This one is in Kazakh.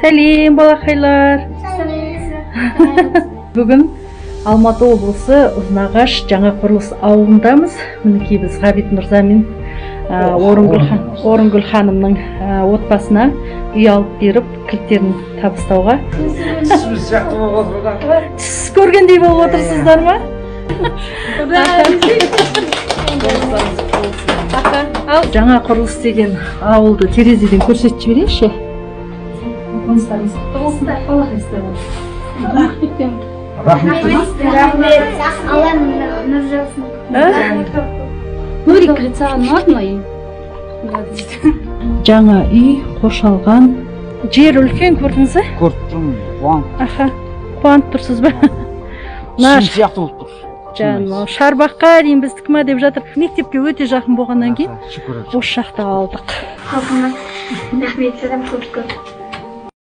Сәлем, балақайлар. Бүгін Алматы облысы Ұзынағаш жаңа құрылыс ауылындамыз. Мінекей біз Ғабит Мырза мен Орынгүл ханымның отбасына үй алып беріп, кілттерін табыстауға. Сіз көргендей болып отырсыздар ма? Жаңа құрылыс деген ауылды терезеден көрсетіп жіберейінші. Нурик крицаған можно үй? Жаңа үй қоршалған. Жер үлкен, көрдіңіз бе? Көріп тұрмын, қуанып. Қуанып тұрсыз ба? Шын сияқты болып тұр. Жаным, Шарбаққа дейін біздікі ма деп жатыр. Мектепке өте жақын болғаннан кейін осы жақта алдық. Рахмет, көп.